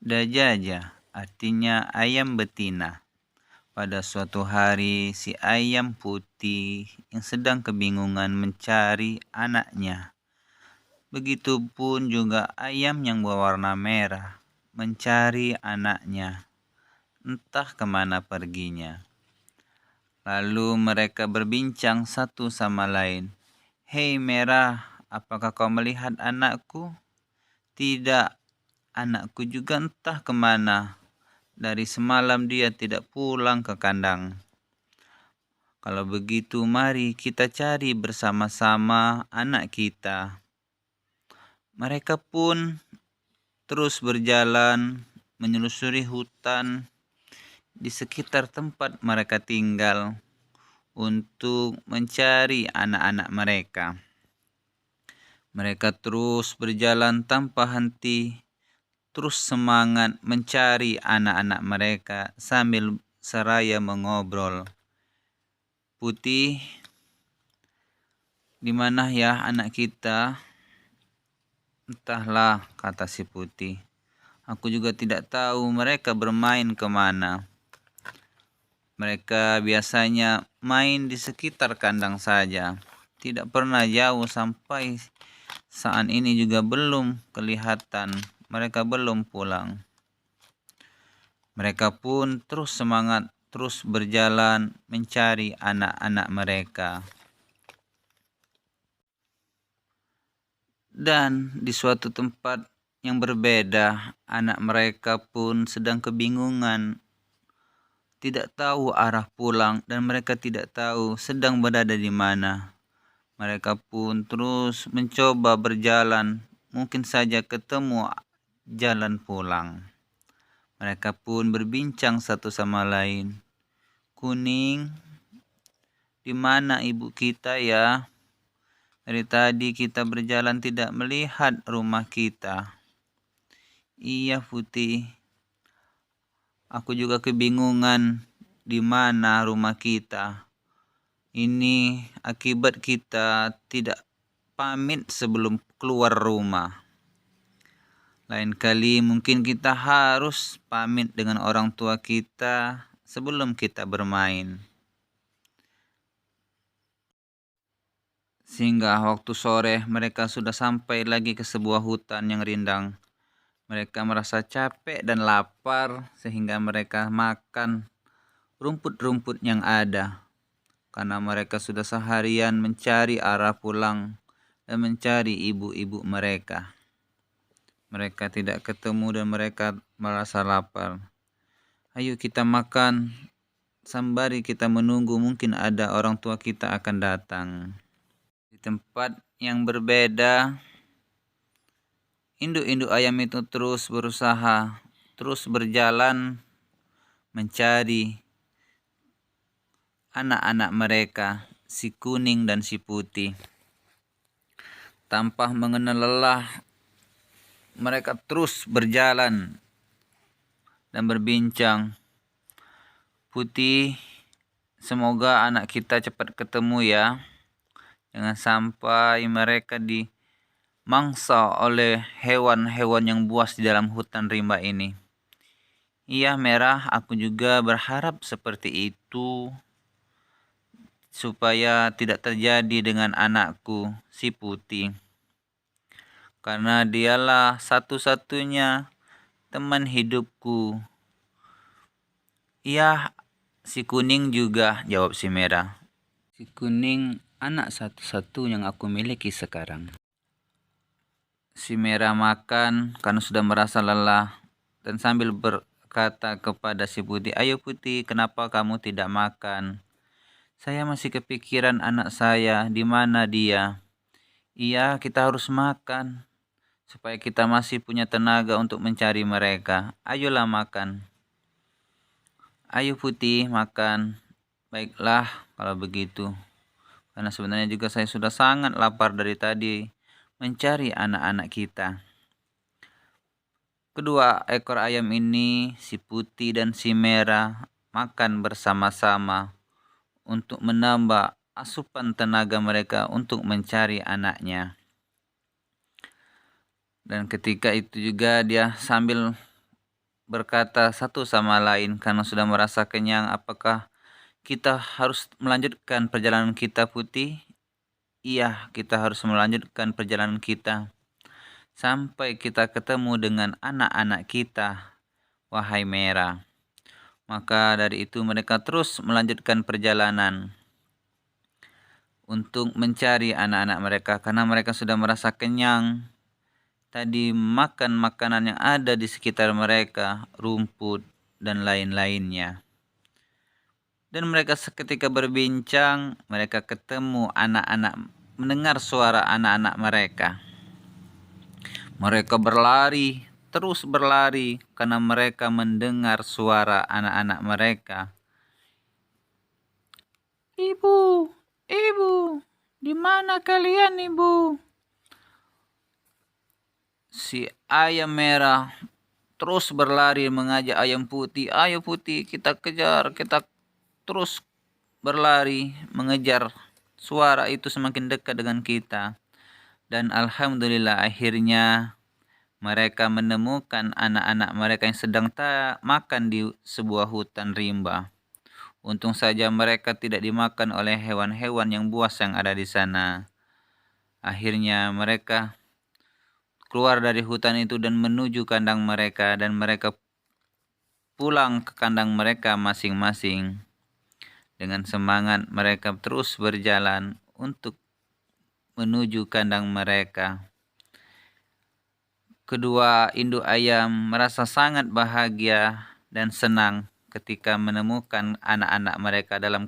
Dajaja artinya ayam betina. Pada suatu hari, si ayam putih yang sedang kebingungan mencari anaknya. Begitupun juga ayam yang berwarna merah mencari anaknya. Entah kemana perginya. Lalu mereka berbincang satu sama lain. "Hei merah, apakah kau melihat anakku?" "Tidak, anakku juga entah kemana. Dari semalam dia tidak pulang ke kandang." "Kalau begitu mari kita cari bersama-sama anak kita." Mereka pun terus berjalan menelusuri hutan di sekitar tempat mereka tinggal untuk mencari anak-anak mereka. Mereka terus berjalan tanpa henti, terus semangat mencari anak-anak mereka sambil seraya mengobrol. "Putih, di mana ya anak kita?" "Entahlah," kata si Putih. "Aku juga tidak tahu mereka bermain kemana. Mereka biasanya main di sekitar kandang saja. Tidak pernah jauh sampai saat ini juga belum kelihatan. Mereka belum pulang." Mereka pun terus semangat, terus berjalan mencari anak-anak mereka. Dan di suatu tempat yang berbeda, anak mereka pun sedang kebingungan, tidak tahu arah pulang, dan mereka tidak tahu sedang berada di mana. Mereka pun terus mencoba berjalan, mungkin saja ketemu jalan pulang. Mereka pun berbincang satu sama lain. "Kuning, di mana ibu kita ya? Dari tadi kita berjalan tidak melihat rumah kita." "Iya Putih, aku juga kebingungan di mana rumah kita. Ini akibat kita tidak pamit sebelum keluar rumah. Lain kali mungkin kita harus pamit dengan orang tua kita sebelum kita bermain." Sehingga waktu sore mereka sudah sampai lagi ke sebuah hutan yang rindang. Mereka merasa capek dan lapar sehingga mereka makan rumput-rumput yang ada. Karena mereka sudah seharian mencari arah pulang dan mencari ibu-ibu mereka. Mereka tidak ketemu dan mereka merasa lapar. "Ayo kita makan, sembari kita menunggu mungkin ada orang tua kita akan datang." Di tempat yang berbeda, induk-induk ayam itu terus berusaha, terus berjalan mencari anak-anak mereka, si Kuning dan si Putih. Tanpa mengenal lelah, mereka terus berjalan dan berbincang. "Putih, semoga anak kita cepat ketemu ya. Jangan sampai mereka dimangsa oleh hewan-hewan yang buas di dalam hutan rimba ini." "Iya Merah, aku juga berharap seperti itu, supaya tidak terjadi dengan anakku, si Putih. Karena dialah satu-satunya teman hidupku." "Iya, si Kuning juga," jawab si Merah. "Si Kuning anak satu-satu yang aku miliki sekarang." Si Merah makan karena sudah merasa lelah dan sambil berkata kepada si Putih, "Ayo Putih, kenapa kamu tidak makan? Saya masih kepikiran anak saya, di mana dia?" "Iya, kita harus makan supaya kita masih punya tenaga untuk mencari mereka. Ayolah makan." "Ayo Putih, makan." "Baiklah kalau begitu. Karena sebenarnya juga saya sudah sangat lapar dari tadi mencari anak-anak kita." Kedua ekor ayam ini, si Putih dan si Merah, makan bersama-sama untuk menambah asupan tenaga mereka untuk mencari anaknya. Dan ketika itu juga dia sambil berkata satu sama lain karena sudah merasa kenyang, apakah kita harus melanjutkan perjalanan kita, Putih? Iya, kita harus melanjutkan perjalanan kita sampai kita ketemu dengan anak-anak kita, wahai Merah. Maka dari itu mereka terus melanjutkan perjalanan untuk mencari anak-anak mereka karena mereka sudah merasa kenyang. Tadi makan makanan yang ada di sekitar mereka, rumput dan lain-lainnya. Dan mereka seketika berbincang, mereka ketemu anak-anak, mendengar suara anak-anak mereka. Mereka berlari, terus berlari karena mereka mendengar suara anak-anak mereka. Ibu, ibu, di mana kalian, ibu? Si ayam merah terus berlari mengajak ayam putih. Ayo Putih, kita kejar, kita terus berlari mengejar suara itu semakin dekat dengan kita. Dan alhamdulillah akhirnya mereka menemukan anak-anak mereka yang sedang makan di sebuah hutan rimba. Untung saja mereka tidak dimakan oleh hewan-hewan yang buas yang ada di sana. Akhirnya mereka keluar dari hutan itu dan menuju kandang mereka, dan mereka pulang ke kandang mereka masing-masing. Dengan semangat mereka terus berjalan untuk menuju kandang mereka. Kedua induk ayam merasa sangat bahagia dan senang ketika menemukan anak-anak mereka dalam